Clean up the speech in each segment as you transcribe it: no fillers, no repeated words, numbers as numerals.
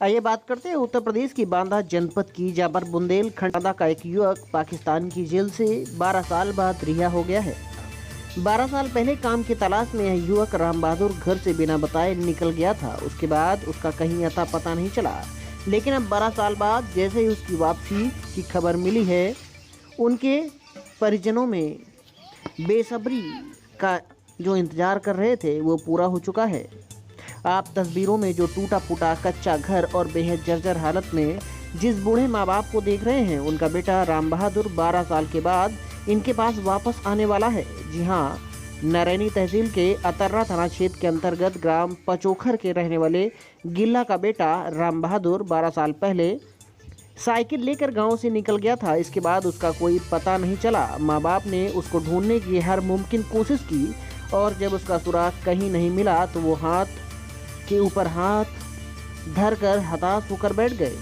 आइए बात करते हैं उत्तर प्रदेश की बांदा जनपद की, जहां पर बुंदेलखंड बांदा का एक युवक पाकिस्तान की जेल से 12 साल बाद रिहा हो गया है। 12 साल पहले काम की तलाश में यह युवक राम बहादुर घर से बिना बताए निकल गया था। उसके बाद उसका कहीं अता पता नहीं चला, लेकिन अब 12 साल बाद जैसे ही उसकी वापसी की खबर मिली है, उनके परिजनों में बेसब्री का जो इंतज़ार कर रहे थे वो पूरा हो चुका है। आप तस्वीरों में जो टूटा फूटा कच्चा घर और बेहद जर्जर हालत में जिस बूढ़े माँ बाप को देख रहे हैं, उनका बेटा राम बहादुर 12 साल के बाद इनके पास वापस आने वाला है। जी हाँ, नरैनी तहसील के अतर्रा थाना क्षेत्र के अंतर्गत ग्राम पचोखर के रहने वाले गिल्ला का बेटा राम बहादुर 12 साल पहले साइकिल लेकर गांव से निकल गया था। इसके बाद उसका कोई पता नहीं चला। माँ बाप ने उसको ढूंढने की हर मुमकिन कोशिश की और जब उसका सुराग कहीं नहीं मिला तो वो हाथ के ऊपर हाथ धरकर हताश होकर बैठ गए।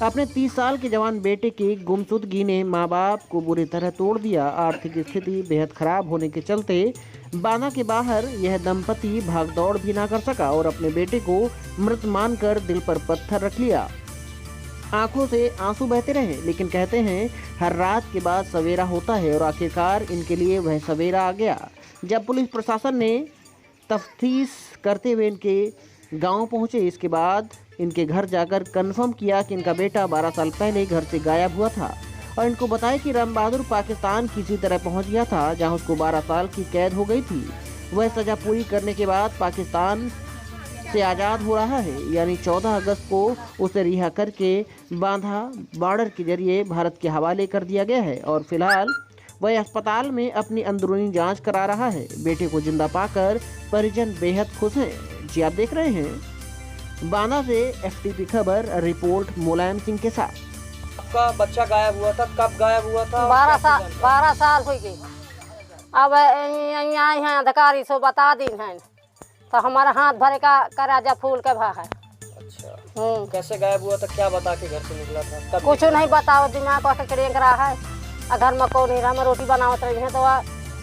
अपने 30 साल के जवान बेटे की गुमशुदगी ने माँ बाप को बुरी तरह तोड़ दिया। आर्थिक स्थिति बेहद खराब होने के चलते बांदा के बाहर यह दंपति भागदौड़ भी ना कर सका और अपने बेटे को मृत मानकर दिल पर पत्थर रख लिया। आंखों से आंसू बहते रहे, लेकिन कहते हैं हर रात के बाद सवेरा होता है और आखिरकार इनके लिए वह सवेरा आ गया जब पुलिस प्रशासन ने तफ्तीश करते हुए इनके गांव पहुंचे। इसके बाद इनके घर जाकर कंफर्म किया कि इनका बेटा 12 साल पहले घर से गायब हुआ था और इनको बताया कि राम बहादुर पाकिस्तान किसी तरह पहुंच गया था, जहां उसको 12 साल की कैद हो गई थी। वह सज़ा पूरी करने के बाद पाकिस्तान से आज़ाद हो रहा है, यानी 14 अगस्त को उसे रिहा करके बांदा बॉर्डर के जरिए भारत के हवाले कर दिया गया है और फिलहाल वह अस्पताल में अपनी अंदरूनी जांच करा रहा है। बेटे को जिंदा पाकर परिजन बेहद खुश हैं। जी आप देख रहे हैं बांदा से एफटीपी खबर, रिपोर्ट मुलायम सिंह के साथ। आपका बच्चा गायब हुआ था, कब गायब हुआ था? 12 साल हो गए। अब यहाँ हैं अधिकारी सो बता दी हैं तो हमारा हाथ भरे का कराजा फूल के भा है। अच्छा, कैसे गायब हुआ था? क्या बता के घर से निकला था? कुछ नहीं बताओ, दिमाग का करेंग रहा है। घर में कौन नहीं रहा, मैं रोटी बनावत रही है तो वह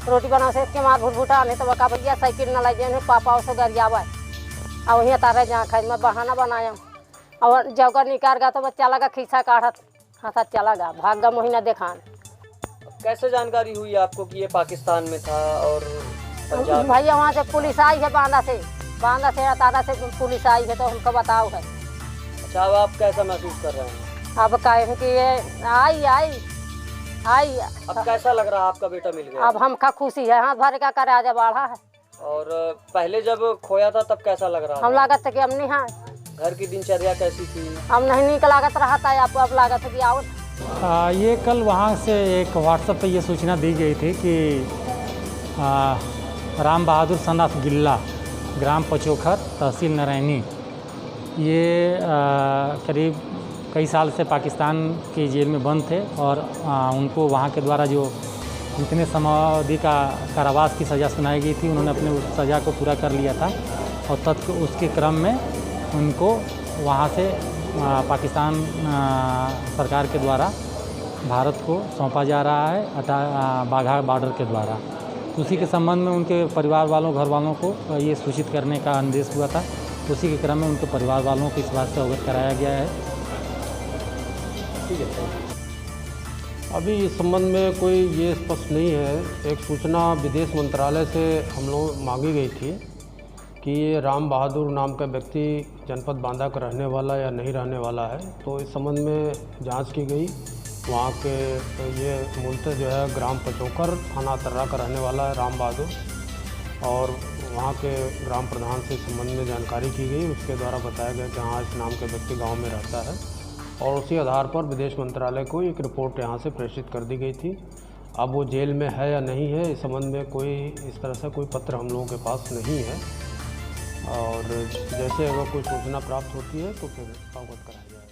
रोटी बनाओ से के मार भुटभुटा नहीं तो वह का भैया साइकिल न लाई जाए पापा उसे घर जावा और वहीं तारे जहाँ खाई मैं बहाना बनाया और जगह निकाल गया तो बच्चा लगा खींचा काढ़त हाथ चला गया, भाग गया महीना देखान। कैसे जानकारी हुई आपको कि ये पाकिस्तान में था? और भैया वहाँ से पुलिस आई है, बांदा से तारा से पुलिस आई है तो हमको बताओ है। अच्छा, अब आप कैसा महसूस कर रहे हैं? अब कहे कि ये आई अब कैसा लग रहा है आपका बेटा मिल गया? अब हमका खुशी है, हाथ भर का कराजा बढ़ा है। और पहले जब खोया था तब कैसा लग रहा? हम लागत कि हम नहीं है। घर की दिनचर्या कैसी थी? हम नहीं निकल लागत रहा था, आपको अब लागत कि आओ। ये कल वहाँ से एक व्हाट्सएप पे ये सूचना दी गई थी कि राम बहादुर सन ऑफ गिल्ला, ग्राम पचोखर, तहसील नरैनी, ये करीब कई साल से पाकिस्तान की जेल में बंद थे और उनको वहाँ के द्वारा जो जितने समावधि का कारावास की सज़ा सुनाई गई थी, उन्होंने अपने उस सज़ा को पूरा कर लिया था और उसके क्रम में उनको वहाँ से पाकिस्तान सरकार के द्वारा भारत को सौंपा जा रहा है बाघा बॉर्डर के द्वारा। उसी के संबंध में उनके परिवार वालों, घर वालों को ये सूचित करने का आदेश हुआ था। उसी के क्रम में उनके परिवार वालों को इस बात से अवगत कराया गया है। ठीक है। अभी इस संबंध में कोई ये स्पष्ट नहीं है। एक सूचना विदेश मंत्रालय से हम लोग मांगी गई थी कि ये राम बहादुर नाम का व्यक्ति जनपद बांदा का रहने वाला या नहीं रहने वाला है, तो इस संबंध में जांच की गई। वहाँ के ये मूलतः जो है ग्राम पचोखर, थाना अतर्रा का रहने वाला है राम बहादुर और वहाँ के ग्राम प्रधान से इस संबंध में जानकारी की गई। उसके द्वारा बताया गया कि हाँ, इस नाम के व्यक्ति गाँव में रहता है और उसी आधार पर विदेश मंत्रालय को एक रिपोर्ट यहाँ से प्रेषित कर दी गई थी। अब वो जेल में है या नहीं है, इस संबंध में कोई इस तरह से कोई पत्र हम लोगों के पास नहीं है और जैसे अगर कोई सूचना प्राप्त होती है तो फिर अवगत कराया जाए।